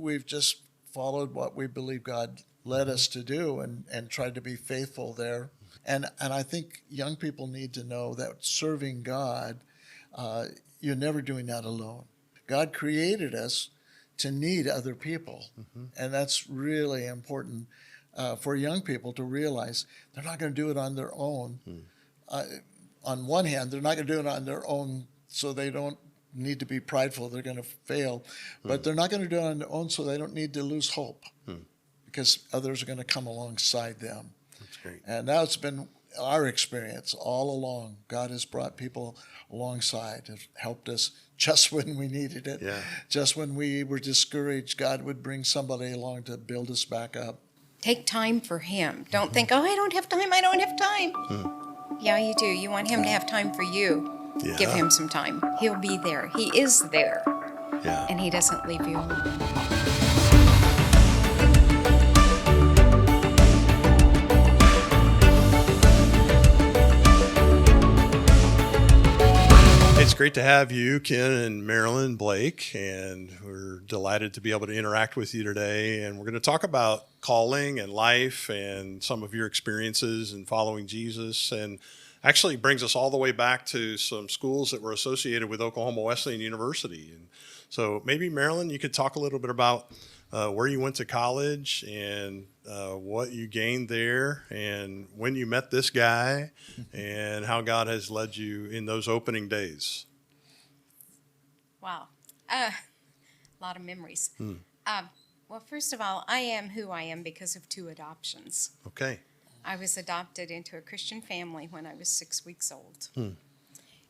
we've just followed what we believe God led us to do and tried to be faithful there. And I think young people need to know that serving God, you're never doing that alone. God created us to need other people. And that's really important for young people to realize they're not going to do it on their own. On one hand, they're not going to do it on their own so they don't need to be prideful. They're going to fail. But they're not going to do it on their own so they don't need to lose hope because others are going to come alongside them. That's great. And that's been our experience all along. God has brought people alongside, has helped us just when we needed it. Yeah. Just when we were discouraged, God would bring somebody along to build us back up. Take time for him. Don't think, oh, I don't have time, I don't have time. Yeah, you do. You want him to have time for you. Yeah. Give him some time. He'll be there. He is there. Yeah. And he doesn't leave you alone. It's great to have you, Ken and Marilyn Blake, and we're delighted to be able to interact with you today. And we're going to talk about calling and life and some of your experiences in following Jesus, and actually brings us all the way back to some schools that were associated with Oklahoma Wesleyan University. And so maybe, Marilyn, you could talk a little bit about where you went to college and what you gained there and when you met this guy and how God has led you in those opening days. Wow. A lot of memories. Well, first of all, I am who I am because of 2 adoptions. Okay. I was adopted into a Christian family when I was 6 weeks old.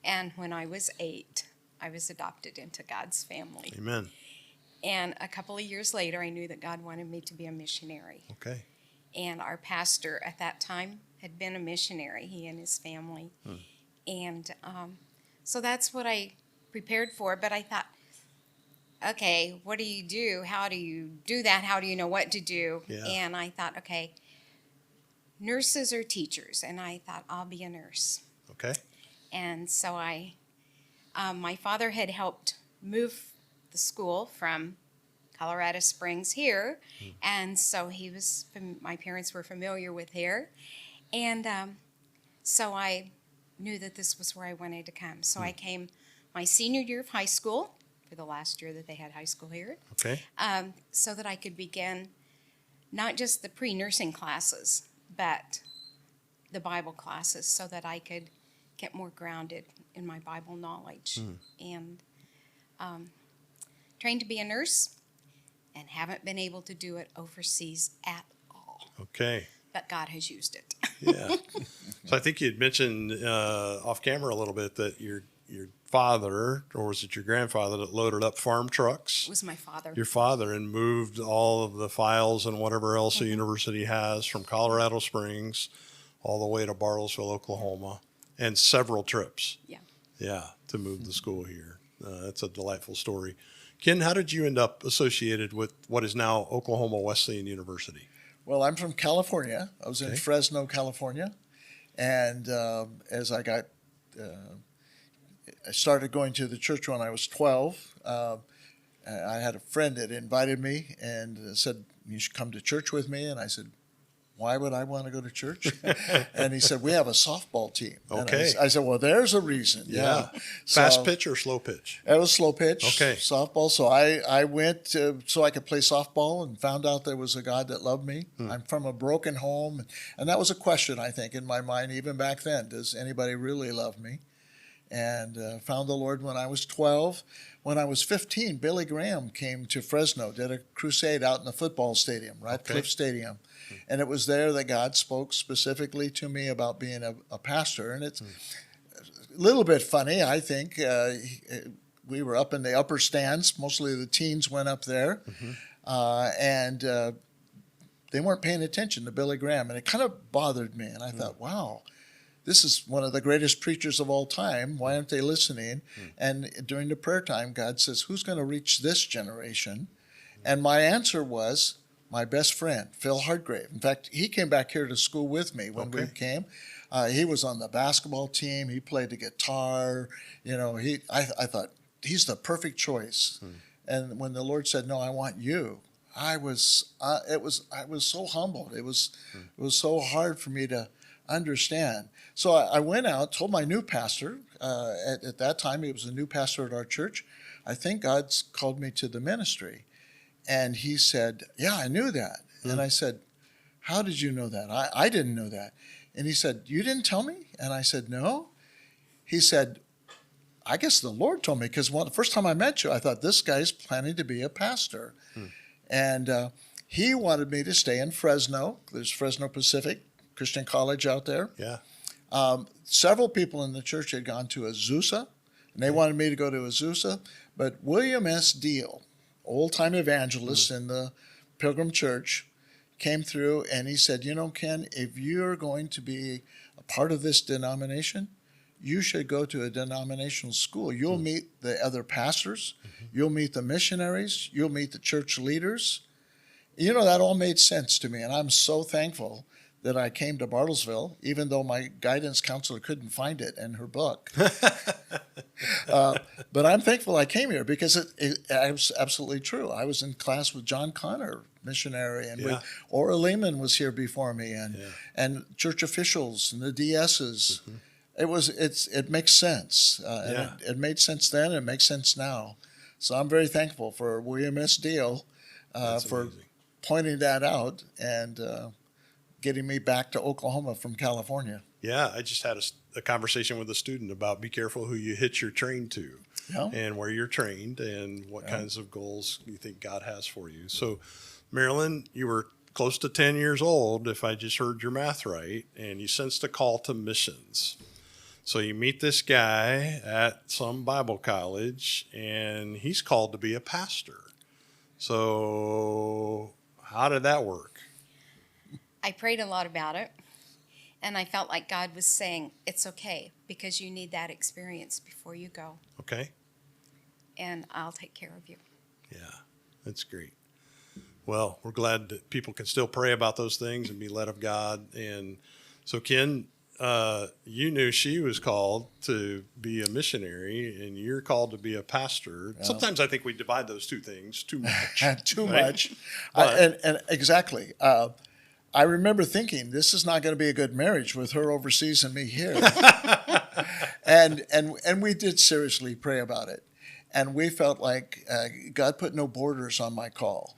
And when I was 8, I was adopted into God's family. Amen. And a couple of years later, I knew that God wanted me to be a missionary. Okay. And our pastor at that time had been a missionary, he and his family. And so that's what I prepared for. But I thought, okay, what do you do? How do you do that? How do you know what to do? Yeah. And I thought, okay, nurses or teachers. And I thought, I'll be a nurse. Okay. And so my father had helped move the school from Colorado Springs here, and so my parents were familiar with here, and so I knew that this was where I wanted to come. So I came my senior year of high school, for the last year that they had high school here, Okay. so that I could begin not just the pre-nursing classes, but the Bible classes, so that I could get more grounded in my Bible knowledge. And trained to be a nurse and haven't been able to do it overseas at all. Okay. But God has used it. Yeah. So I think you had mentioned off camera a little bit that your father, or was it your grandfather, that loaded up farm trucks? It was my father. Your father, and moved all of the files and whatever else the university has from Colorado Springs all the way to Bartlesville, Oklahoma, and several trips. Yeah. Yeah, to move the school here. That's a delightful story. Ken, how did you end up associated with what is now Oklahoma Wesleyan University? Well, I'm from California. I was in Fresno, California. And as I started going to the church when I was 12. I had a friend that invited me and said, you should come to church with me. And I said, why would I want to go to church? And he said, we have a softball team. Okay. And I said, well, there's a reason. Yeah. Fast pitch or slow pitch? It was slow pitch. Okay. Softball. So I went so I could play softball and found out there was a God that loved me. I'm from a broken home. And that was a question, I think, in my mind, even back then. Does anybody really love me? And found the Lord when I was 12. When I was 15, Billy Graham came to Fresno, did a crusade out in the football stadium, Ratcliffe Stadium. And it was there that God spoke specifically to me about being a pastor. And it's a little bit funny, I think. We were up in the upper stands. Mostly the teens went up there. And they weren't paying attention to Billy Graham. And it kind of bothered me. And I thought, wow, this is one of the greatest preachers of all time. Why aren't they listening? And during the prayer time, God says, who's going to reach this generation? And my answer was my best friend, Phil Hardgrave. In fact, he came back here to school with me when we came. He was on the basketball team. He played the guitar. You know, I thought he's the perfect choice. And when the Lord said, "No, I want you," I was so humbled. It was so hard for me to understand. So I went out, told my new pastor. At that time, he was a new pastor at our church. I think God's called me to the ministry, and he said, "Yeah, I knew that." And I said, "How did you know that? I didn't know that." And he said, "You didn't tell me?" And I said, "No." He said, "I guess the Lord told me, because the first time I met you, I thought this guy's planning to be a pastor." And he wanted me to stay in Fresno. There's Fresno Pacific Christian College out there. Yeah. Several people in the church had gone to Azusa, and they wanted me to go to Azusa. But William S. Deal, old-time evangelist in the Pilgrim Church, came through and he said, "Ken, if you're going to be a part of this denomination, you should go to a denominational school. You'll meet the other pastors, you'll meet the missionaries, you'll meet the church leaders." That all made sense to me, and I'm so thankful that I came to Bartlesville, even though my guidance counselor couldn't find it in her book. But I'm thankful I came here, because it was absolutely true. I was in class with John Connor, missionary, and with Ora Lehman was here before me, and church officials and the DSs. It makes sense. And it made sense then, and it makes sense now. So I'm very thankful for William S. Deal for amazing. pointing that out and getting me back to Oklahoma from California. Yeah, I just had a conversation with a student about be careful who you hitch your train to, and where you're trained, and what kinds of goals you think God has for you. So, Marilyn, you were close to 10 years old, if I just heard your math right, and you sensed a call to missions. So you meet this guy at some Bible college, and he's called to be a pastor. So how did that work? I prayed a lot about it, and I felt like God was saying, "It's okay, because you need that experience before you go, Okay. and I'll take care of you." Yeah, that's great. Well, we're glad that people can still pray about those things and be led of God. And so, Ken, you knew she was called to be a missionary, and you're called to be a pastor. Sometimes I think we divide those two things too much. Too right? much. But- And exactly. I remember thinking, this is not going to be a good marriage with her overseas and me here. and we did seriously pray about it. And we felt like God put no borders on my call.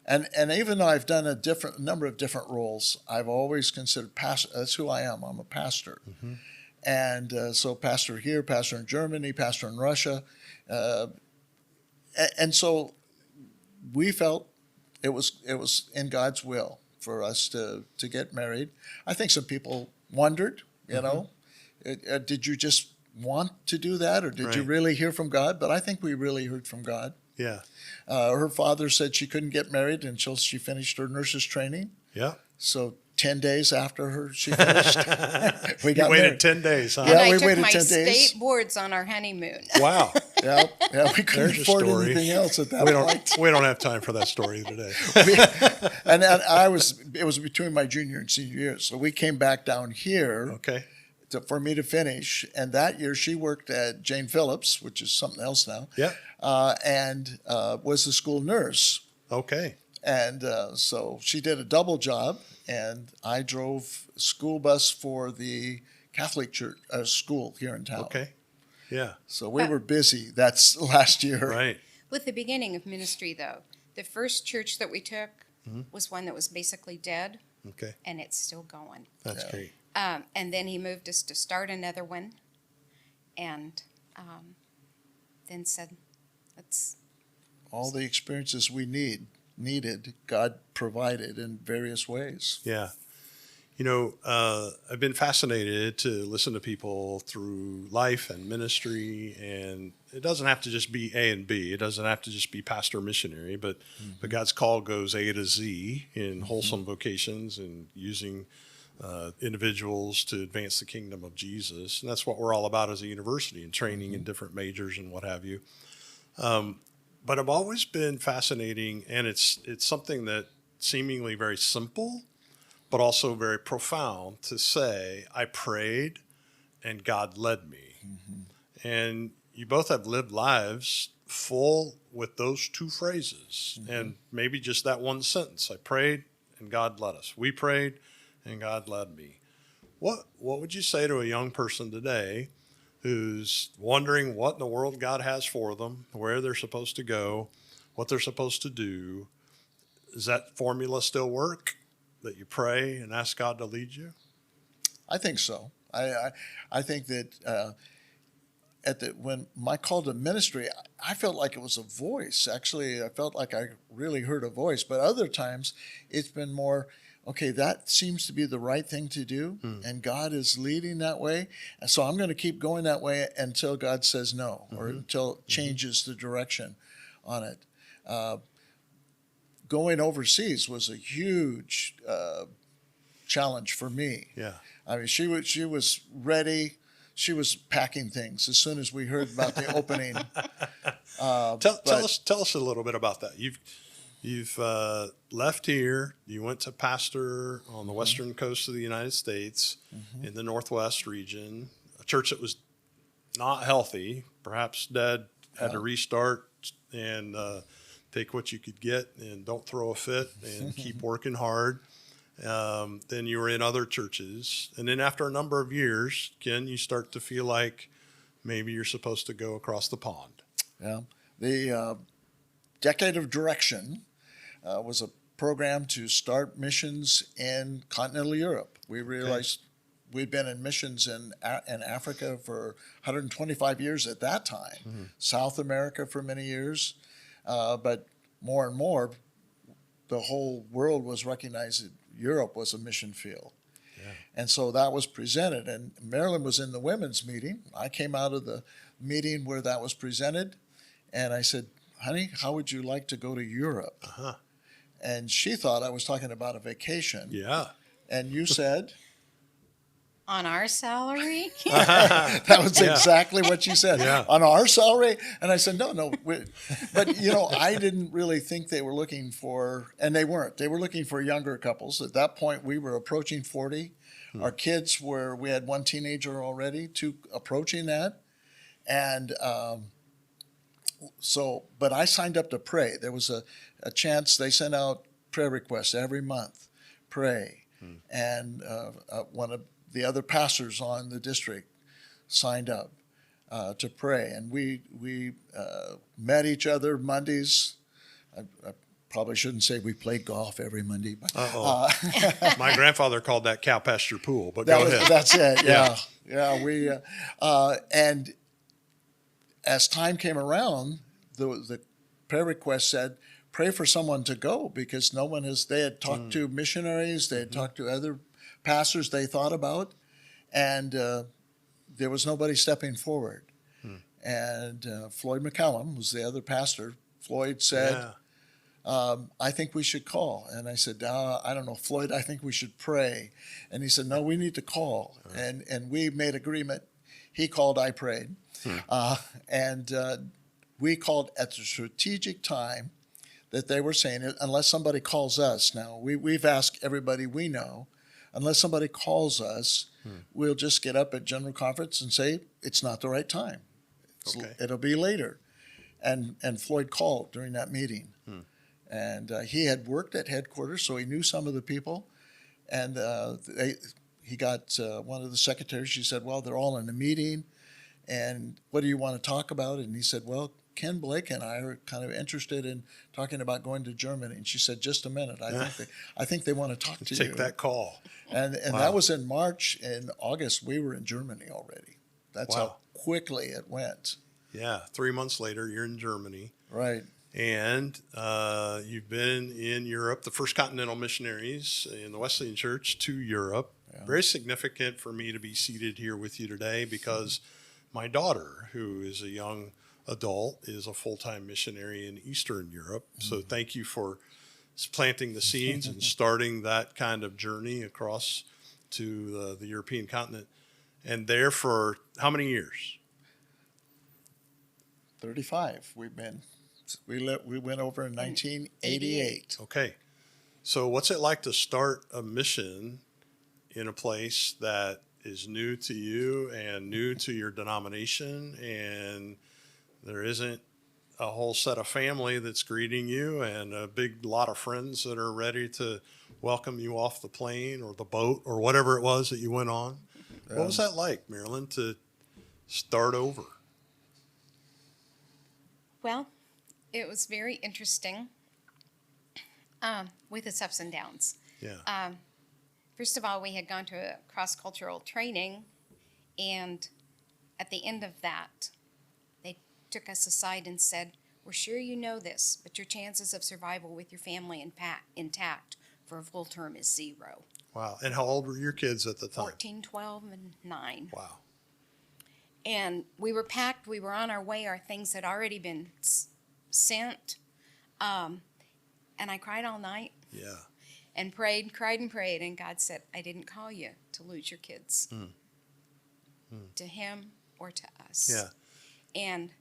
And even though I've done a number of different roles, I've always considered pastor. That's who I am. I'm a pastor. And so pastor here, pastor in Germany, pastor in Russia. And so we felt it was in God's will for us to get married. I think some people wondered, did you just want to do that, or did you really hear from God? But I think we really heard from God. Yeah. Her father said she couldn't get married until she finished her nurse's training. Yeah. So 10 days after she finished, we got You waited married. 10 days, huh? Yeah, And we I took waited my 10 days. state boards on our honeymoon. Wow. Yeah, we couldn't There's a afford story. anything else at that We point. don't have time for that story today. And it was between my junior and senior year. So we came back down here Okay. for me to finish. And that year she worked at Jane Phillips, which is something else now. Yeah. And was the school nurse. Okay. And so she did a double job, and I drove school bus for the Catholic church school here in town. Okay. Yeah. So we were busy. That's last year. Right. With the beginning of ministry, though, the first church that we took was one that was basically dead, Okay. and it's still going. That's Yeah. great. And then he moved us to start another one, and then said, "Let's." All the experiences we needed, God provided in various ways. Yeah. I've been fascinated to listen to people through life and ministry, and it doesn't have to just be A and B. It doesn't have to just be pastor missionary, but God's call goes A to Z in wholesome vocations and using individuals to advance the kingdom of Jesus. And that's what we're all about as a university, and training in different majors and what have you. But I've always been fascinating, and it's something that seemingly very simple, but also very profound to say, I prayed and God led me. And, you both have lived lives full with those two phrases and maybe just that one sentence. I prayed and God led us. We prayed and God led me. What would you say to a young person today who's wondering what in the world God has for them, where they're supposed to go, what they're supposed to do? Does that formula still work, that you pray and ask God to lead you? I think so. I think that when my call to ministry, I felt like it was a voice. Actually, I felt like I really heard a voice. But other times, it's been more, okay, that seems to be the right thing to do, and God is leading that way. And so I'm going to keep going that way until God says no, or until it changes the direction on it. Going overseas was a huge challenge for me. Yeah. I mean, she was ready. She was packing things as soon as we heard about the opening. Tell us a little bit about that. You've left here. You went to pastor on the western coast of the United States in the Northwest region, a church that was not healthy. Perhaps Dad had to restart and take what you could get and don't throw a fit and keep working hard. Then you were in other churches. And then after a number of years, Ken, you start to feel like maybe you're supposed to go across the pond. Yeah. The Decade of Direction was a program to start missions in continental Europe. We realized we'd been in missions in Africa for 125 years at that time, South America for many years, but more and more, the whole world was recognizing Europe was a mission field. Yeah. And so that was presented. And Marilyn was in the women's meeting. I came out of the meeting where that was presented, and I said, honey, how would you like to go to Europe? And she thought I was talking about a vacation. Yeah. And you said? On our salary? That was exactly what you said. Yeah. On our salary? And I said, no. But, I didn't really think they were looking for, and they weren't. They were looking for younger couples. At that point, we were approaching 40. Our kids we had one teenager already, two approaching that. And but I signed up to pray. There was a chance. They sent out prayer requests every month, pray. And one of the other pastors on the district signed up to pray. And we met each other Mondays. I probably shouldn't say we played golf every Monday. But, My grandfather called that cow pasture pool, but go ahead. That's it, yeah. We and as time came around, the prayer request said, pray for someone to go, because they had talked to missionaries, they had talked to other pastors they thought about, and there was nobody stepping forward. And Floyd McCallum was the other pastor. Floyd said, I think we should call. And I said, I don't know, Floyd, I think we should pray. And he said, no, we need to call. And we made agreement. He called, I prayed. And we called at the strategic time that they were saying, unless somebody calls us. Now, we've asked everybody we know, unless somebody calls us, we'll just get up at general conference and say, it's not the right time. It'll be later. And Floyd called during that meeting. And he had worked at headquarters, so he knew some of the people. And he got one of the secretaries. She said, well, they're all in a meeting. And what do you want to talk about? And he said, well, Ken Blake and I are kind of interested in talking about going to Germany. And she said, just a minute. I think they want to talk to you. Take that call. And that was in March. In August, we were in Germany already. That's how quickly it went. Yeah. 3 months later, you're in Germany. Right. And you've been in Europe, the first Continental Missionaries in the Wesleyan Church to Europe. Yeah. Very significant for me to be seated here with you today, because my daughter, who is a young adult, is a full-time missionary in Eastern Europe. So thank you for planting the seeds and starting that kind of journey across to the European continent. And there for how many years? 35. We went over in 1988. Okay. So what's it like to start a mission in a place that is new to you and new to your denomination, and There isn't a whole set of family that's greeting you and a big lot of friends that are ready to welcome you off the plane or the boat or whatever it was that you went on. What was that like, Marilyn, to start over? Well, it was very interesting with its ups and downs. Yeah. First of all, we had gone to a cross-cultural training, and at the end of that, they took us aside and said, "We're sure you know this, but your chances of survival with your family intact for a full term is 0." Wow. And how old were your kids at the time? 14, 12, and 9. Wow. And we were packed. We were on our way. Our things had already been sent. And I cried all night Yeah. and prayed, cried and prayed. And God said, "I didn't call you to lose your kids to him or to us." Yeah. And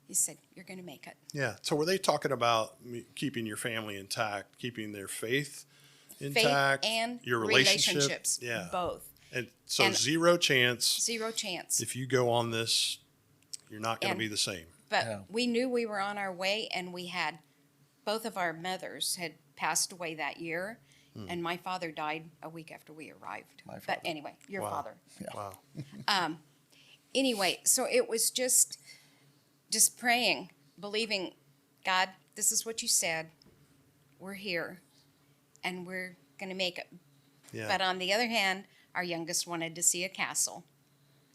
he said, "You're going to make it." Yeah. So were they talking about keeping your family intact, keeping their faith intact, Faith and your relationships. Yeah. Both. And so And- zero chance 0 chance. if you go on this, you're not going to And- be the same. But Yeah. we knew we were on our way, and we had both of our mothers had passed away that year, and my father died a week after we arrived. My But father. anyway, your Wow. father. Wow. Anyway, so it was just praying, believing, God, this is what you said. We're here, and we're going to make it. Yeah. But on the other hand, our youngest wanted to see a castle.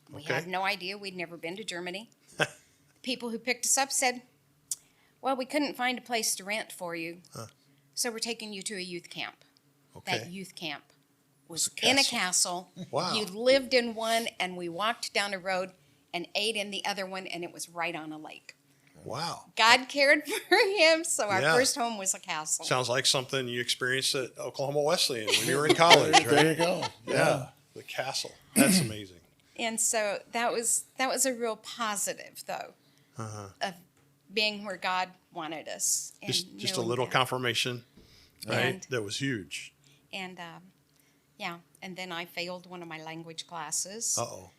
We Okay. had no idea. We'd never been to Germany. People who picked us up said, "Well, we couldn't find a place to rent for you, so we're taking you to a youth camp." That Okay. youth camp was It's a in a castle. castle. Wow. You lived in one, and we walked down a road and ate in the other one, and it was right on a lake. Wow. God cared for him, so our Yeah. first home was a castle. Sounds like something you experienced at Oklahoma Wesleyan when you were in college, right? There you go. Yeah. The castle. That's amazing. And so that was a real positive, though, of being where God wanted us. And Just a knowing little that. confirmation, right? And- That was huge. And yeah, and then I failed one of my language classes. Uh-oh.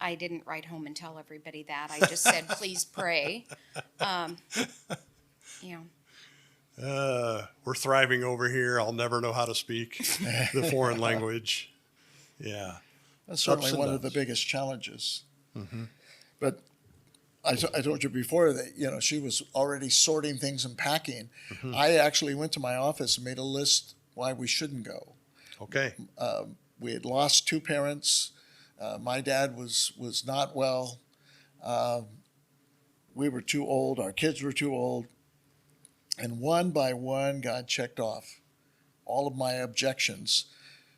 I didn't write home and tell everybody that. I just said, "Please pray." You know, We're thriving over here. I'll never know how to speak the foreign language. Yeah. That's certainly Ups and one of the downs. biggest challenges. But I told you before that, she was already sorting things and packing. I actually went to my office and made a list why we shouldn't go. Okay. We had lost 2 parents. My dad was not well. We were too old. Our kids were too old. And one by one, God checked off all of my objections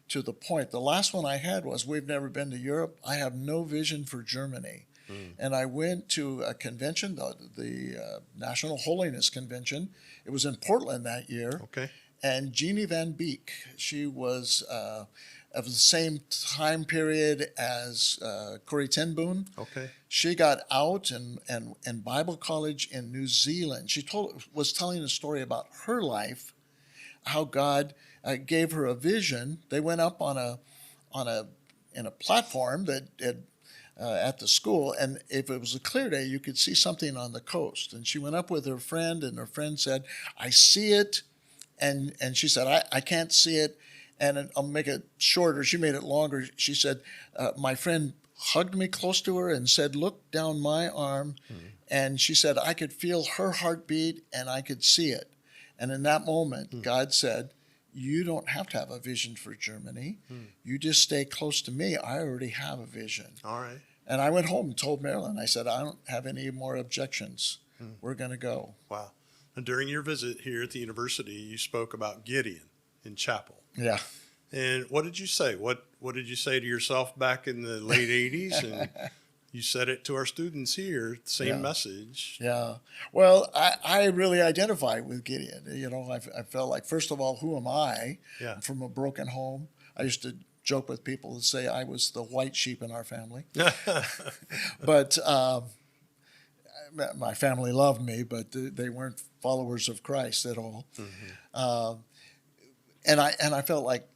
to the point. The last one I had was, we've never been to Europe. I have no vision for Germany. And I went to a convention, the National Holiness Convention. It was in Portland that year. Okay. And Jeannie Van Beek, she was of the same time period as Corrie ten Boom. Okay. She got out in Bible college in New Zealand. She was telling a story about her life, how God gave her a vision. They went up in a platform that at the school, and if it was a clear day, you could see something on the coast. And she went up with her friend, and her friend said, "I see it," and she said, "I can't see it." And I'll make it shorter. She made it longer. She said, "My friend hugged me close to her and said, 'Look down my arm.'" And she said, "I could feel her heartbeat and I could see it." And in that moment, God said, "You don't have to have a vision for Germany. You just stay close to me. I already have a vision." All right. And I went home and told Marilyn, I said, "I don't have any more objections. We're going to go." Wow. And during your visit here at the university, you spoke about Gideon in chapel. Yeah. And what did you say? What did you say to yourself back in the late 80s? And you said it to our students here, same Yeah. message. Yeah. Well, I really identify with Gideon. I felt like, first of all, who am I? Yeah. I'm from a broken home. I used to joke with people and say I was the white sheep in our family. But my family loved me, but they weren't followers of Christ at all. And I felt like,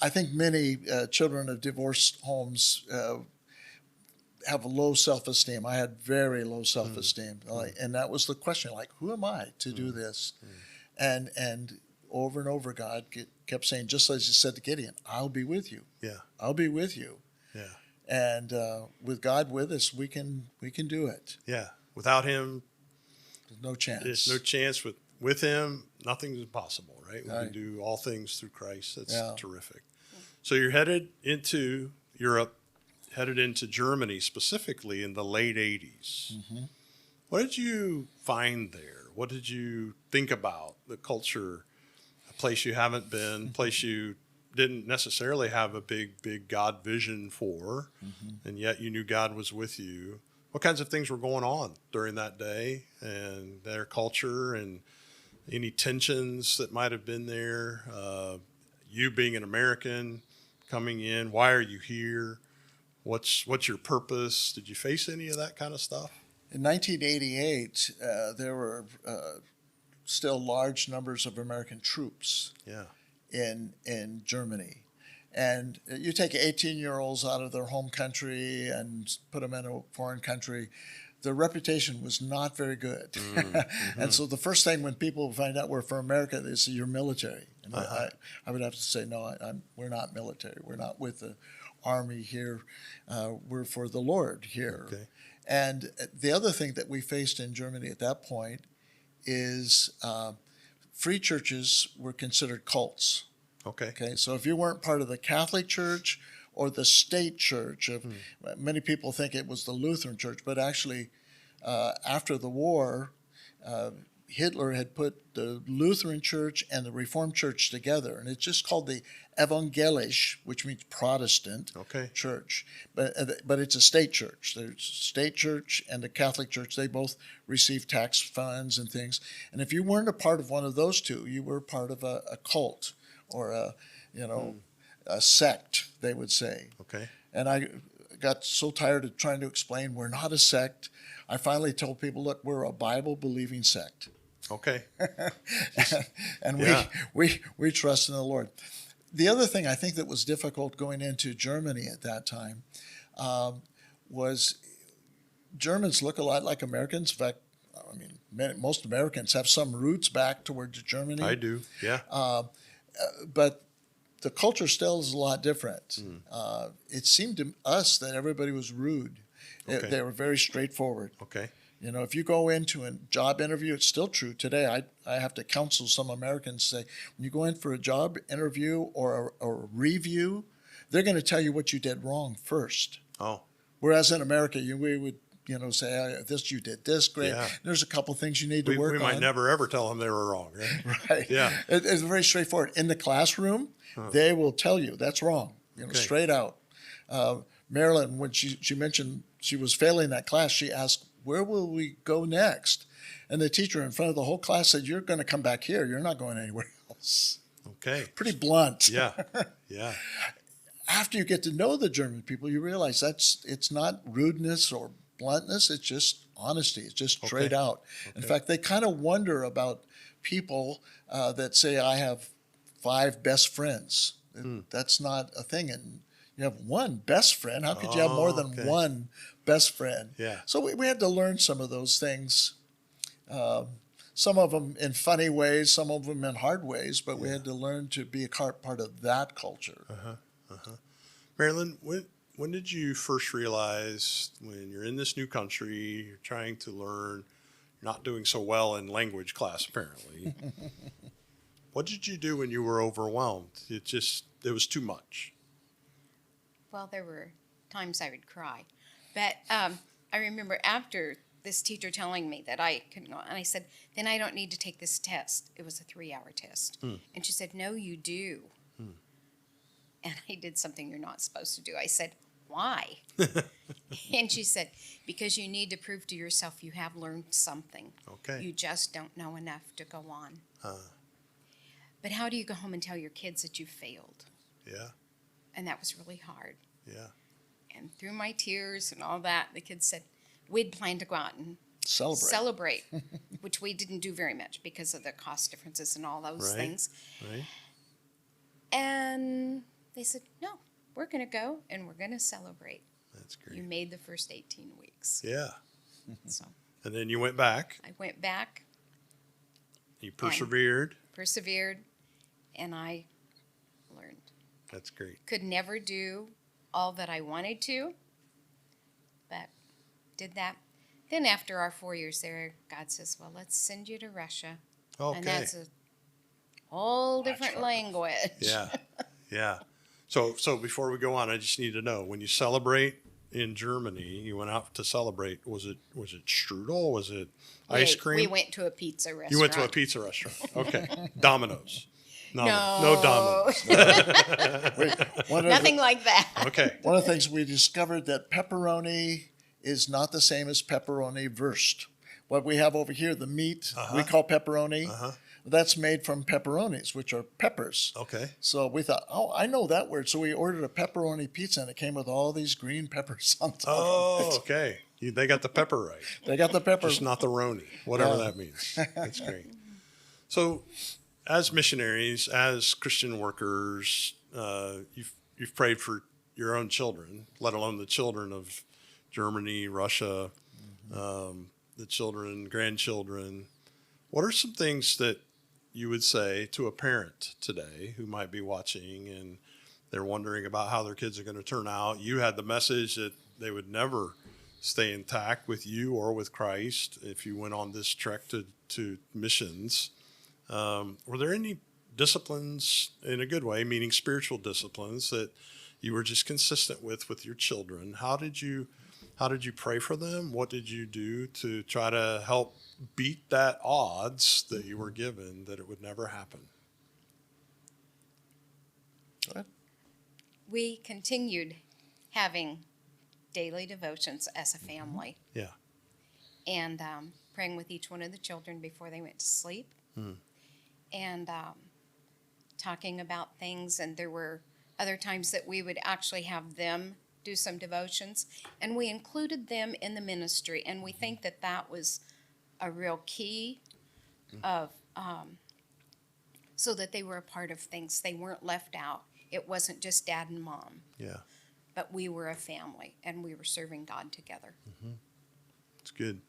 I think many children of divorced homes have low self-esteem. I had very low self-esteem. And that was the question, like, who am I to do this? And over and over, God kept saying, just as he said to Gideon, I'll be with you. Yeah. I'll be with you. Yeah. And with God with us, we can do it. Yeah. Without him, There's no chance. there's no chance. With him, nothing's impossible, right? We Right. can do all things through Christ. That's Yeah. terrific. So you're headed into Europe, headed into Germany specifically in the late 80s. Mm-hmm. What did you find there? What did you think about the culture, a place you haven't been, a place you didn't necessarily have a big God vision for, and yet you knew God was with you? What kinds of things were going on during that day and their culture, and any tensions that might have been there? You being an American coming in, why are you here? What's your purpose? Did you face any of that kind of stuff? In 1988, there were still large numbers of American troops Yeah. in Germany. And you take 18-year-olds out of their home country and put them in a foreign country, their reputation was not very good. And so the first thing when people find out we're from America, they say, you're military. And I would have to say, no, we're not military. We're not with the army here. We're for the Lord here. Okay. And the other thing that we faced in Germany at that point is free churches were considered cults. Okay. Okay, so if you weren't part of the Catholic Church or the state church, many people think it was the Lutheran Church, but actually, after the war, Hitler had put the Lutheran Church and the Reformed Church together, and it's just called the Evangelisch, which means Protestant church. But it's a state church. There's state church and the Catholic Church. They both receive tax funds and things. And if you weren't a part of one of those two, you were part of a cult or a sect, they would say. Okay. And I got so tired of trying to explain we're not a sect. I finally told people, look, we're a Bible-believing sect. Okay. And Yeah. we trust in the Lord. The other thing I think that was difficult going into Germany at that time was Germans look a lot like Americans. In fact, I mean, most Americans have some roots back towards Germany. I do. Yeah. But the culture still is a lot different. It seemed to us that everybody was rude. Okay. They were very straightforward. Okay. You know, if you go into a job interview, it's still true today. I have to counsel some Americans, say, when you go in for a job interview or a review, they're going to tell you what you did wrong first. Oh. Whereas in America, we would, say, you did this, great. Yeah. There's a couple things you need to work on. We might never ever tell them they were wrong, right? Right. Yeah. It's very straightforward. In the classroom, they will tell you that's wrong, straight out. Marilyn, when she mentioned she was failing that class, she asked, where will we go next? And the teacher in front of the whole class said, you're going to come back here. You're not going anywhere else. Okay. Pretty blunt. Yeah. Yeah. After you get to know the German people, you realize it's not rudeness or bluntness. It's just honesty. It's just straight out. In fact, they kind of wonder about people that say, I have 5 best friends. That's not a thing. And you have one best friend. How could you have more than one best friend? Yeah. So we had to learn some of those things. Some of them in funny ways, some of them in hard ways, but we had to learn to be a part of that culture. Marilyn, when did you first realize when you're in this new country, you're trying to learn, you're not doing so well in language class apparently? What did you do when you were overwhelmed? It was too much. Well, there were times I would cry. But I remember after this teacher telling me that I couldn't go, and I said, then I don't need to take this test. It was a 3-hour test. And she said, no, you do. And I did something you're not supposed to do. I said, why? And she said, because you need to prove to yourself you have learned something. Okay. You just don't know enough to go on. But how do you go home and tell your kids that you failed? Yeah. And that was really hard. Yeah. And through my tears and all that, the kids said, we'd planned to go out and Celebrate. which we didn't do very much because of the cost differences and all those Right. things. Right. And they said, no, we're going to go and we're going to celebrate. Yeah. That's You great. made the first 18 weeks. Yeah. So And then you went back. I went back, You persevered. persevered, and I learned. That's great. Could never do all that I wanted to, but did that. Then after our 4 years there, God says, well, let's send you to Russia. Okay. And that's a whole different language. Yeah. Yeah. So before we go on, I just need to know, when you celebrate in Germany, you went out to celebrate. Was it strudel? Was it ice cream? We went to a pizza restaurant. You went to a pizza restaurant. Okay. Domino's. No. No Domino's. Nothing like that. Okay. One of the things we discovered that pepperoni is not the same as pepperoni wurst. What we have over here, the meat, we call pepperoni. That's made from pepperonis, which are peppers. Okay. So we thought, oh, I know that word. So we ordered a pepperoni pizza, and it came with all these green peppers on top of Oh, it. okay. They got the pepper right. They got the pepper. Just not the roni, whatever Yeah. that means. That's great. So, as missionaries, as Christian workers, you've prayed for your own children, let alone the children of Germany, Russia, the children, grandchildren. What are some things that you would say to a parent today who might be watching and they're wondering about how their kids are going to turn out? You had the message that they would never stay intact with you or with Christ if you went on this trek to missions. Were there any disciplines, in a good way, meaning spiritual disciplines, that you were just consistent with your children? How did you pray for them? What did you do to try to help beat that odds that you were given that it would never happen? We continued having daily devotions as a family. Yeah. And praying with each one of the children before they went to sleep. And talking about things. And there were other times that we would actually have them do some devotions. And we included them in the ministry. And we think that that was a real key of so that they were a part of things. They weren't left out. It wasn't just dad and mom. Yeah. But we were a family, and we were serving God together. It's good.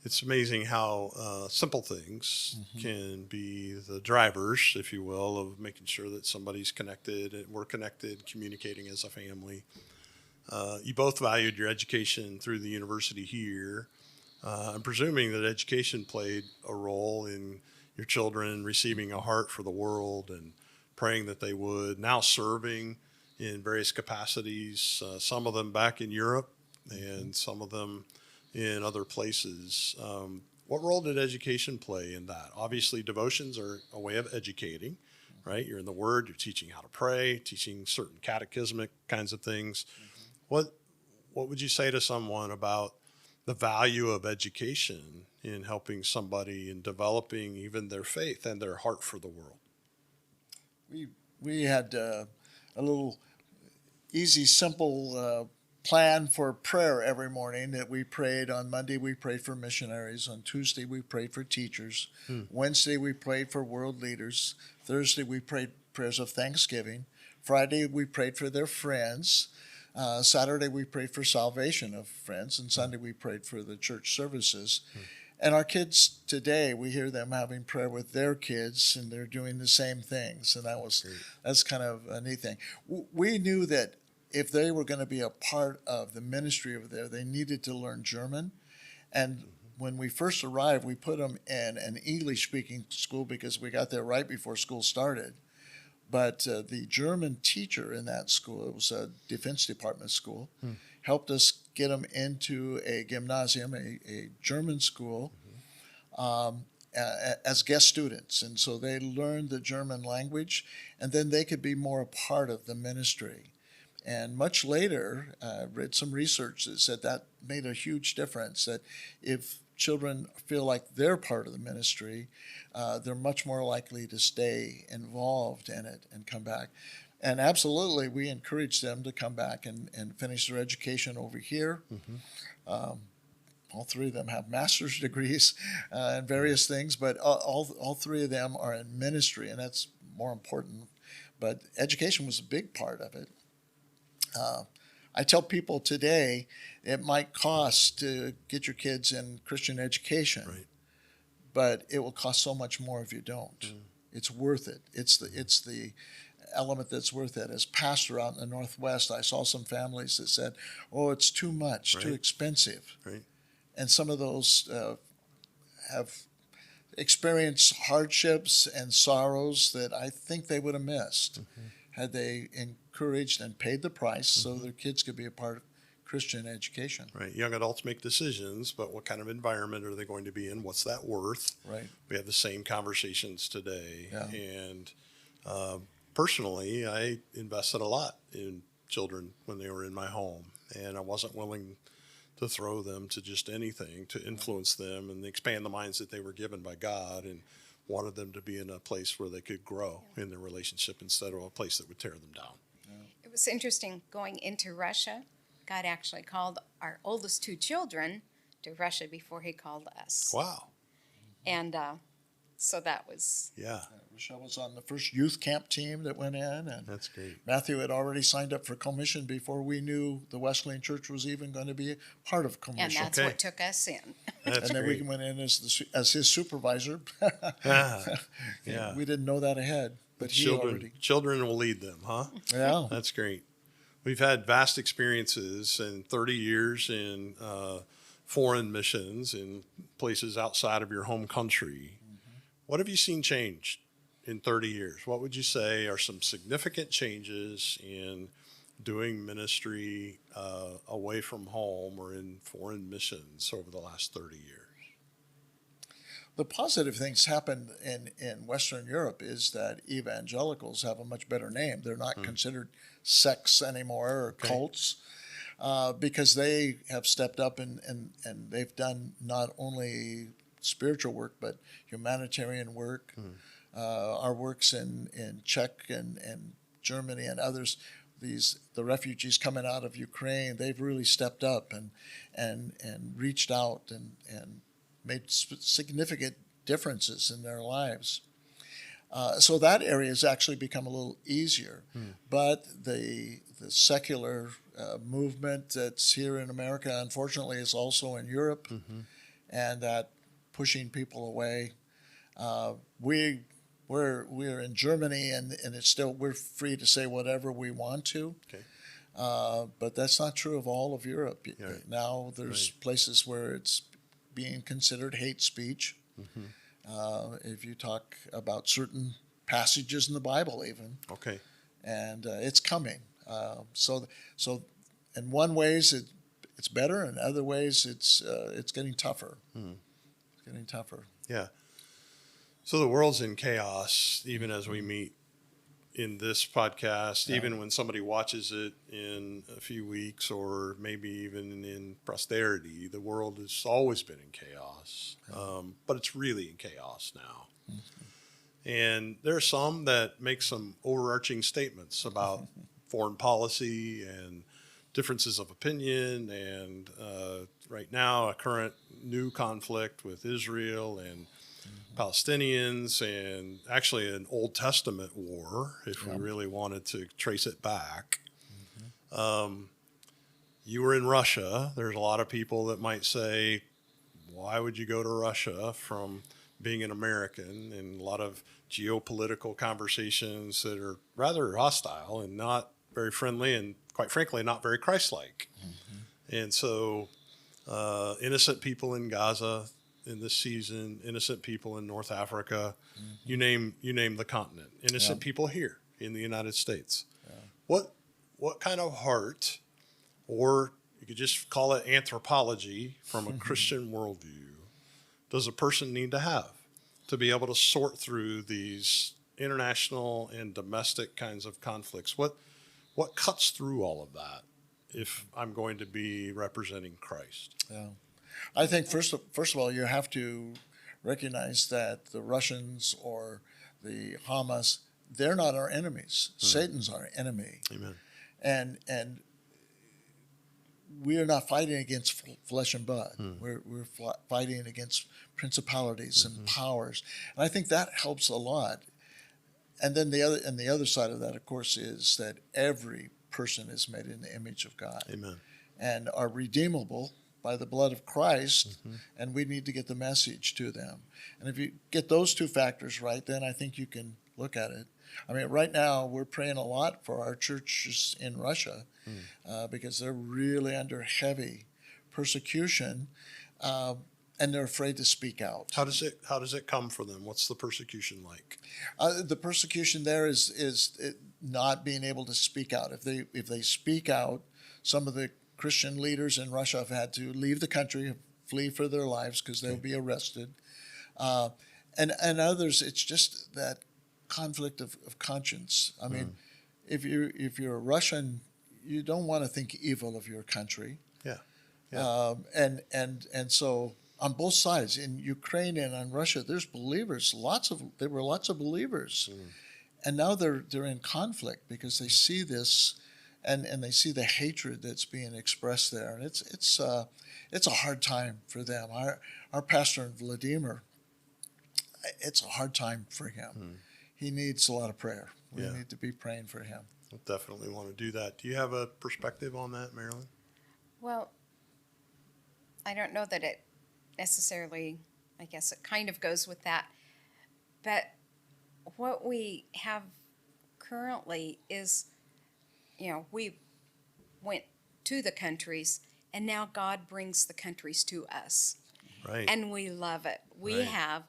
It's amazing how simple things can be the drivers, if you will, of making sure that somebody's connected and we're connected, communicating as a family. You both valued your education through the university here. I'm presuming that education played a role in your children receiving a heart for the world and praying that they would, now serving in various capacities, some of them back in Europe and some of them in other places. What role did education play in that? Obviously, devotions are a way of educating, right? You're in the Word, you're teaching how to pray, teaching certain catechismic kinds of things. What would you say to someone about the value of education in helping somebody in developing even their faith and their heart for the world? We had a little easy, simple plan for prayer every morning that we prayed. On Monday, we prayed for missionaries. On Tuesday, we prayed for teachers. Wednesday, we prayed for world leaders. Thursday, we prayed prayers of thanksgiving. Friday, we prayed for their friends. Saturday, we prayed for salvation of friends. And Sunday, we prayed for the church services. And our kids today, we hear them having prayer with their kids, and they're doing the same things. And that's kind of a neat thing. We knew that if they were going to be a part of the ministry over there, they needed to learn German. And when we first arrived, we put them in an English-speaking school because we got there right before school started. But the German teacher in that school, it was a Defense Department school, helped us get them into a gymnasium, a German school, as guest students. And so they learned the German language, and then they could be more a part of the ministry. And much later, I read some research that said that made a huge difference, that if children feel like they're part of the ministry, they're much more likely to stay involved in it and come back. And absolutely, we encourage them to come back and finish their education over here. All three of them have master's degrees in various things, but all three of them are in ministry, and that's more important. But education was a big part of it. I tell people today it might cost to get your kids in Christian education, Right. but it will cost so much more if you don't. It's worth it. It's the element that's worth it. As pastor out in the Northwest, I saw some families that said, "Oh, it's too much, too Right. expensive," Right. and some of those have experienced hardships and sorrows that I think they would have missed had they encouraged and paid the price so their kids could be a part of Christian education. Right. Young adults make decisions, but what kind of environment are they going to be in? What's that worth? Right. We have the same conversations today. Yeah. And personally, I invested a lot in children when they were in my home, and I wasn't willing to throw them to just anything to influence them and expand the minds that they were given by God, and wanted them to be in a place where they could grow in their relationship instead of a place that would tear them down. It was interesting going into Russia. God actually called our oldest two children to Russia before he called us. Wow. And so that was, Yeah. Michelle was on the first youth camp team that went in, and That's great. Matthew had already signed up for commission before we knew the Wesleyan Church was even going to be part of and commission. that's Okay. what took us in. That's And then great. we went in as his supervisor. Yeah. We didn't know that ahead, but he already. Children will lead them, huh? Yeah. That's great. We've had vast experiences in 30 years in foreign missions in places outside of your home country. What have you seen change in 30 years? What would you say are some significant changes in doing ministry away from home or in foreign missions over the last 30 years? The positive things happened in Western Europe is that evangelicals have a much better name. They're not considered sects anymore or cults because they have stepped up and they've done not only spiritual work but humanitarian work. Our works in Czech and Germany and others, the refugees coming out of Ukraine, they've really stepped up and reached out and made significant differences in their lives. So that area has actually become a little easier. But the secular movement that's here in America, unfortunately, is also in Europe, and that pushing people away. We're in Germany, and it's still, we're free to say whatever we want to. Okay. But that's not true of all of Europe. Yeah. Now there's places where it's being considered hate speech. If you talk about certain passages in the Bible even. Okay. And it's coming. So in one ways it's better, in other ways it's getting tougher. It's getting tougher. Yeah. So the world's in chaos, even as we meet in this podcast, even when somebody watches it in a few weeks or maybe even in posterity, the world has always been in chaos. But it's really in chaos now. And there are some that make some overarching statements about foreign policy and differences of opinion, and right now a current new conflict with Israel and Palestinians, and actually an Old Testament war, if we really wanted to trace it back. You were in Russia. There's a lot of people that might say, why would you go to Russia from being an American? And a lot of geopolitical conversations that are rather hostile and not very friendly and, quite frankly, not very Christ-like. And so innocent people in Gaza in this season, innocent people in North Africa, you name the continent, innocent people here in the United States. What kind of heart, or you could just call it anthropology from a Christian worldview, does a person need to have to be able to sort through these international and domestic kinds of conflicts? What cuts through all of that if I'm going to be representing Christ? Yeah. I think first of all, you have to recognize that the Russians or the Hamas, they're not our enemies. Satan's our enemy. Amen. And we are not fighting against flesh and blood. We're fighting against principalities and powers. And I think that helps a lot. And then the other side of that, of course, is that every person is made in the image of God Amen. and are redeemable by the blood of Christ, and we need to get the message to them. And if you get those two factors right, then I think you can look at it. I mean, right now we're praying a lot for our churches in Russia because they're really under heavy persecution, and they're afraid to speak out. How does it come for them? What's the persecution like? The persecution there is it not being able to speak out. If they speak out, some of the Christian leaders in Russia have had to leave the country, flee for their lives because they'll be arrested. And others, it's just that conflict of conscience. I mean, if you're a Russian, you don't want to think evil of your country. Yeah. And so on both sides, in Ukraine and on Russia, there's believers. There were lots of believers, and now they're in conflict because they see this, and they see the hatred that's being expressed there, and it's a hard time for them. Our pastor in Vladimir, it's a hard time for him. He needs a lot of prayer. We need to be praying for him. We'll definitely want to do that. Do you have a perspective on that, Marilyn? Well, I don't know that it necessarily, I guess it kind of goes with that. But what we have currently is, we went to the countries, and now God brings the countries to us. Right. And we love it. We Right. have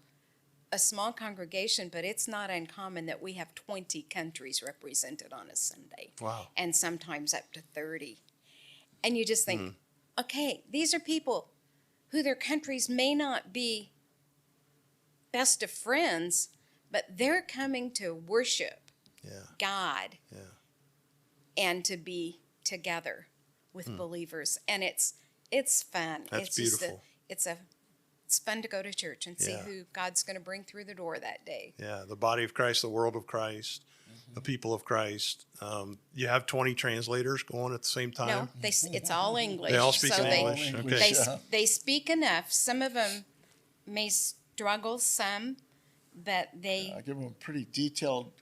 a small congregation, but it's not uncommon that we have 20 countries represented on a Sunday. Wow. And sometimes up to 30. And you just think, okay, these are people who their countries may not be best of friends, but they're coming to worship God and to be together with believers. And it's fun. That's it's beautiful. It's fun to go to church and see Yeah. who God's going to bring through the door that day. Yeah, the body of Christ, the world of Christ, the people of Christ. You have 20 translators going at the same time? No, it's all English. They all speak so in English. Okay. They speak enough. Some of them may struggle some, but they... I give them a pretty detailed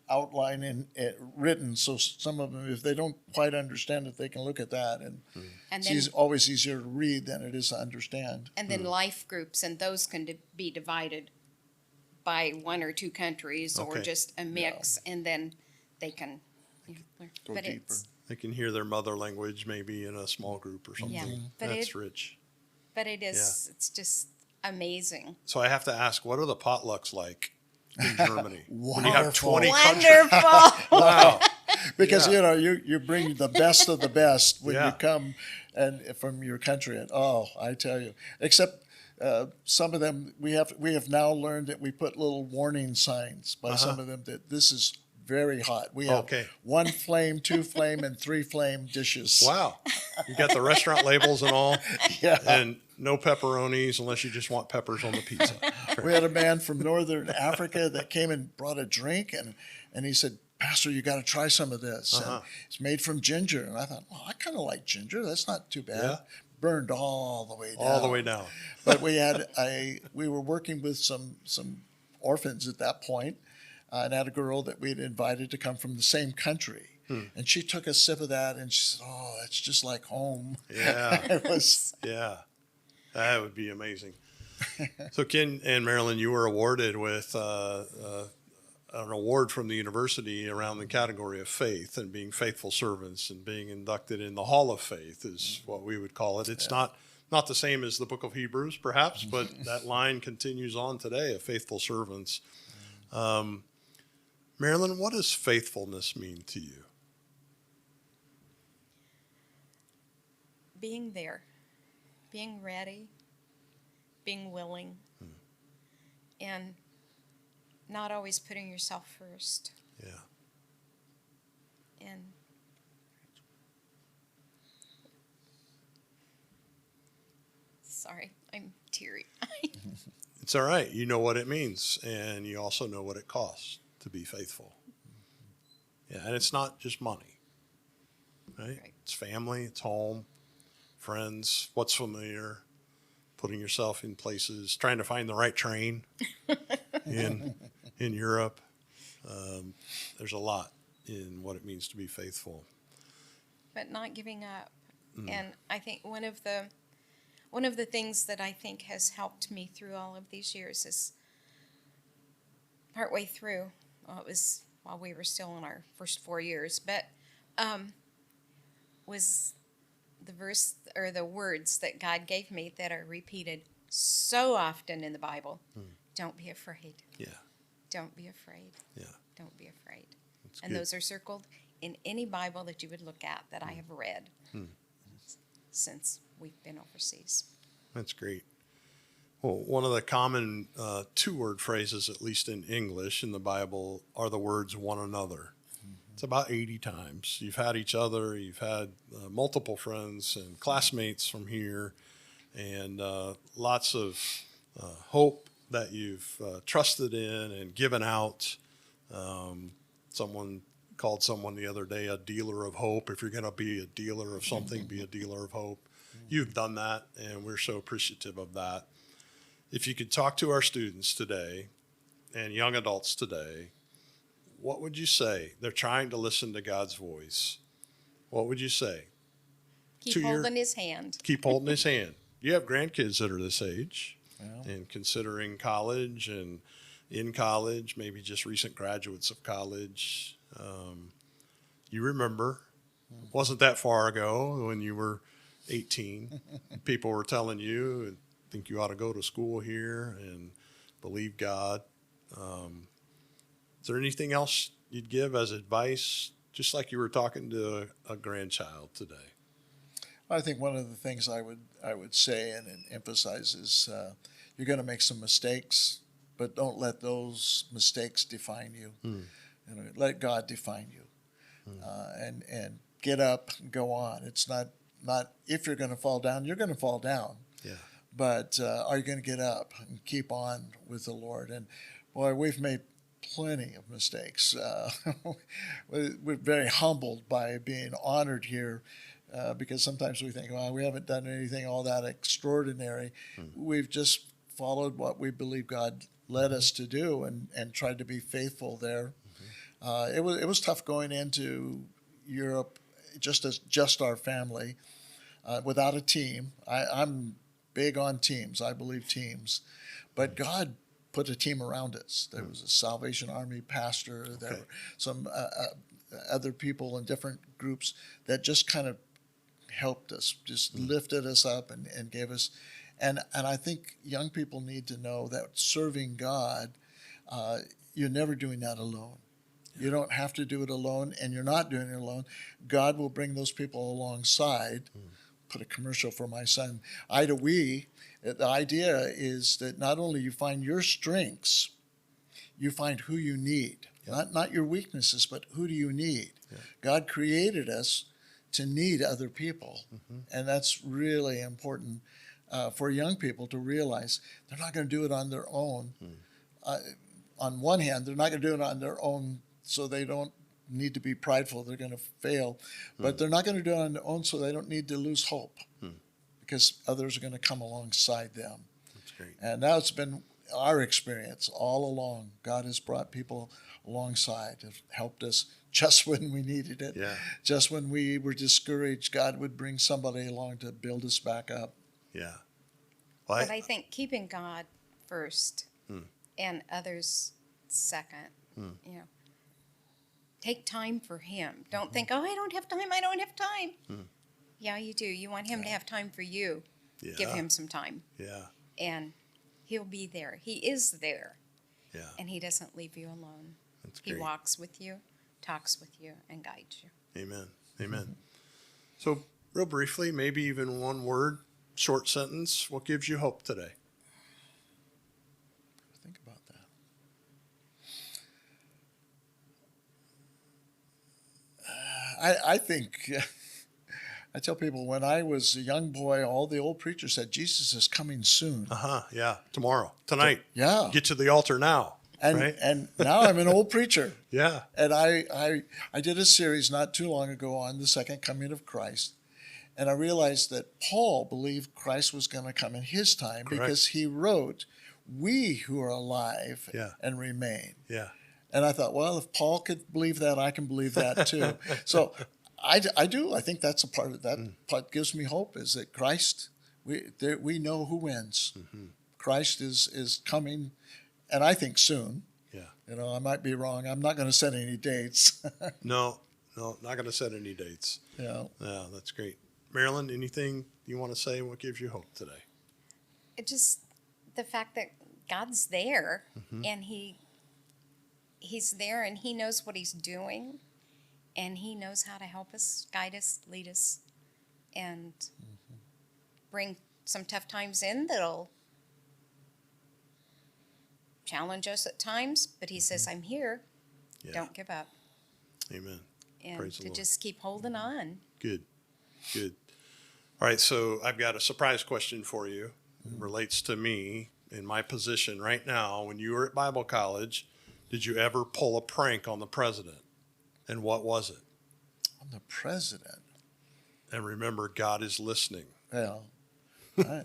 outline in written, so some of them, if they don't quite understand it, they can look at that, and And it's then, always easier to read than it is to understand. and then life groups, and those can be divided by one or two countries or Okay. just a mix, and then they can learn. Go But deeper. They can hear their mother language maybe in a small group or something. Yeah, but That's it- rich. But it's just amazing. So I have to ask, what are the potlucks like in Germany? When you have Wonderful. 20 countries. Wonderful. Wow. Because Yeah. you bring the best of the best when Yeah. you come and from your country, and I tell you, except some of them we have now learned that we put little warning signs by some of them that this is very hot. We have Okay. 1 flame, 2 flame, and 3 flame dishes. Wow. You got the restaurant labels and all, Yeah. and no pepperonis unless you just want peppers on the pizza. We had a man from Northern Africa that came and brought a drink, and he said, "Pastor, you got to try some of this. And it's made from ginger." And I thought, well, I kind of like ginger. That's not too bad. Yeah. Burned all the way down. All the way down. But we were working with some orphans at that point, and had a girl that we had invited to come from the same country. And she took a sip of that, and she said, "Oh, that's just like home." Yeah. It was. Yeah. That would be amazing. So Ken and Marilyn, you were awarded with an award from the university around the category of faith and being faithful servants, and being inducted in the Hall of Faith is what we would call it. It's not the same as the book of Hebrews, perhaps, but that line continues on today of faithful servants. Marilyn, what does faithfulness mean to you? Being there, being ready, being willing, and not always putting yourself first. Yeah. And sorry, I'm teary. It's all right. You know what it means, and you also know what it costs to be faithful. Yeah, and it's not just money, right? Right. It's family, it's home, friends, what's familiar, putting yourself in places, trying to find the right train in Europe. There's a lot in what it means to be faithful. but not giving up. And I think one of the things that I think has helped me through all of these years is partway through, well, it was while we were still in our first 4 years, but was the verse or the words that God gave me that are repeated so often in the Bible. Don't be afraid. Yeah. Don't be afraid. Yeah. Don't be afraid. That's And good. those are circled in any Bible that you would look at that I have read since we've been overseas. That's great. Well, one of the common two-word phrases, at least in English in the Bible, are the words one another. It's about 80 times. You've had each other, you've had multiple friends and classmates from here, and lots of hope that you've trusted in and given out. Someone called someone the other day a dealer of hope. If you're going to be a dealer of something, be a dealer of hope. You've done that, and we're so appreciative of that. If you could talk to our students today and young adults today, what would you say? They're trying to listen to God's voice. What would you say? Keep holding his hand. Keep holding his hand. You have grandkids that are this age Yeah. and considering college and in college, maybe just recent graduates of college. You remember, it wasn't that far ago when you were 18, people were telling you, I think you ought to go to school here and believe God. Is there anything else you'd give as advice, just like you were talking to a grandchild today? I think one of the things I would say and emphasize is you're going to make some mistakes, but don't let those mistakes define you. You know, let God define you, and get up and go on. It's not if you're going to fall down, you're going to fall down. Yeah. But are you going to get up and keep on with the Lord? And boy, we've made plenty of mistakes. We're very humbled by being honored here. Because sometimes we think, well, we haven't done anything all that extraordinary. We've just followed what we believe God led us to do and tried to be faithful there. It was tough going into Europe just our family without a team. I'm big on teams. I believe teams. But God put a team around us. There was a Salvation Army pastor. There were some other people in different groups that just kind of helped us, just lifted us up and gave us. And I think young people need to know that serving God, you're never doing that alone. You don't have to do it alone, and you're not doing it alone. God will bring those people alongside. Put a commercial for my son, Ida We. The idea is that not only you find your strengths, you find who you need. Not your weaknesses, but who do you need? Yeah. God created us to need other people. And that's really important for young people to realize they're not going to do it on their own. On one hand, they're not going to do it on their own so they don't need to be prideful. They're going to fail. But they're not going to do it on their own so they don't need to lose hope because others are going to come alongside them. That's great. And that's been our experience all along. God has brought people alongside, have helped us just when we needed it. Yeah. Just when we were discouraged, God would bring somebody along to build us back up. Yeah. Well, But I think keeping God first and others second, you know, take time for him. Don't think, oh, I don't have time. Yeah, you do. You want him to have time for you. Yeah. Give him some time. Yeah. And he'll be there. He is there. Yeah. And he doesn't leave you alone. That's He great. walks with you, talks with you, and guides you. Amen. Amen. So, real briefly, maybe even one word, short sentence, what gives you hope today? Think about that. I think, I tell people when I was a young boy, all the old preachers said, Jesus is coming soon. Yeah. Tomorrow. Tonight. Yeah. Get to the altar now. And right? and now I'm an old preacher. Yeah. And I did a series not too long ago on the second coming of Christ. And I realized that Paul believed Christ was going to come in his time because he wrote, we who are alive and remain. Yeah. And I thought, well, if Paul could believe that, I can believe that too. So I do. I think that's a part of that. Part gives me hope is that Christ. We know who wins. Christ is coming, and I think soon. Yeah. I might be wrong. I'm not going to set any dates. No, not going to set any dates. Yeah. Yeah, that's great. Marilyn, anything you want to say? What gives you hope today? It just the fact that God's there and he's there and he knows what he's doing and he knows how to help us, guide us, lead us, and bring some tough times in that'll challenge us at times, but he says, I'm here. Yeah. Don't give up. Amen. And Praise the to Lord. just keep holding on. Good. All right, so I've got a surprise question for you. It relates to me in my position right now. When you were at Bible college, did you ever pull a prank on the president? And what was it? I'm the president. And remember, God is listening. Yeah. I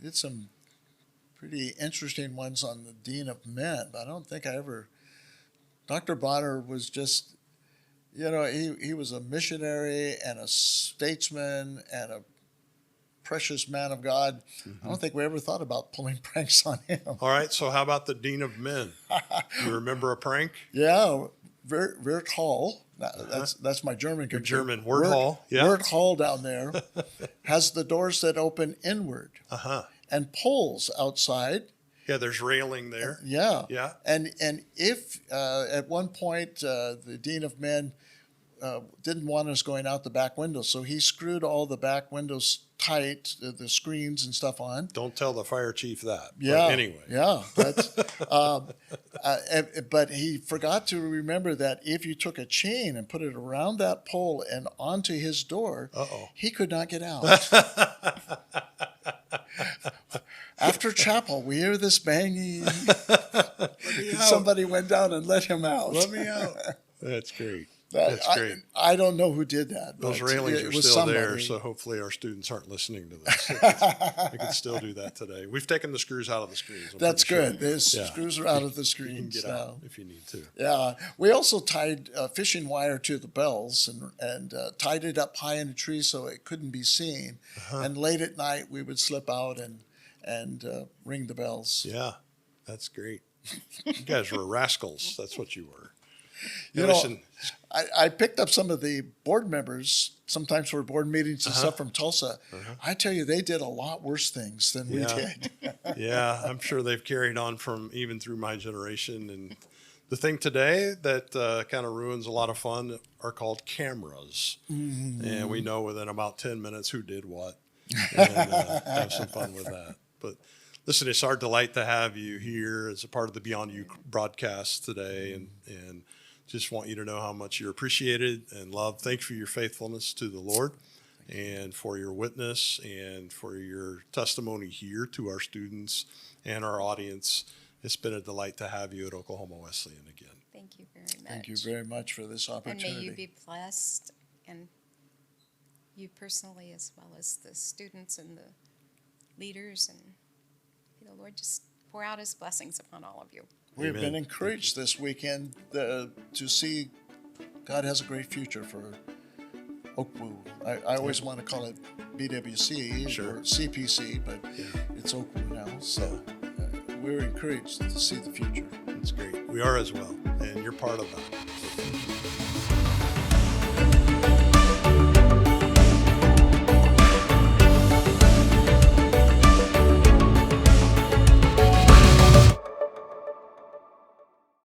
did some pretty interesting ones on the Dean of Men, but I don't think I ever. Dr. Bonner was just, he was a missionary and a statesman and a precious man of God. I don't think we ever thought about pulling pranks on him. All right, so how about the Dean of Men? You remember a prank? Yeah, Wirt Hall. That's my German computer. German, Wirt Hall. Yeah. Wirt Hall down there has the doors that open inward and poles outside. Yeah, there's railing there. Yeah. Yeah. And if at one point the Dean of Men didn't want us going out the back window, so he screwed all the back windows tight, the screens and stuff on. Don't tell the fire chief that. Yeah. But anyway. Yeah. That's, but he forgot to remember that if you took a chain and put it around that pole and onto his door, he could not get out. After chapel, we hear this banging. Somebody went down and let him out. Let me out. That's great. That's great. I don't know who did that. Those but railings it are was still somebody. there, so hopefully our students aren't listening to this. They can still do that today. We've taken the screws out of the screens. That's good. Sure. The screws are out of the screens. You can get out if you need to. Yeah. We also tied fishing wire to the bells and tied it up high in a tree so it couldn't be seen. And late at night, we would slip out and ring the bells. Yeah, that's great. You guys were rascals. That's what you were. Listen, I picked up some of the board members, sometimes for board meetings and stuff from Tulsa. I tell you, they did a lot worse things than we did. Yeah, I'm sure they've carried on from even through my generation. And the thing today that kind of ruins a lot of fun are called cameras. And we know within about 10 minutes who did what and have some fun with that. But listen, it's our delight to have you here as a part of the BeyondU broadcast today. And just want you to know how much you're appreciated and loved. Thanks for your faithfulness to the Lord and for your witness and for your testimony here to our students and our audience. It's been a delight to have you at Oklahoma Wesleyan again. Thank you very much. Thank you very much for this And opportunity. may you be blessed, and you personally as well as the students and the leaders, and may the Lord just pour out his blessings upon all of you. We've Amen. been encouraged this weekend to see God has a great future for Oakville. I always want to call it BWC or CPC, but it's Oakville now. So we're encouraged to see the future. It's great. We are as well, and you're part of that. So thank you.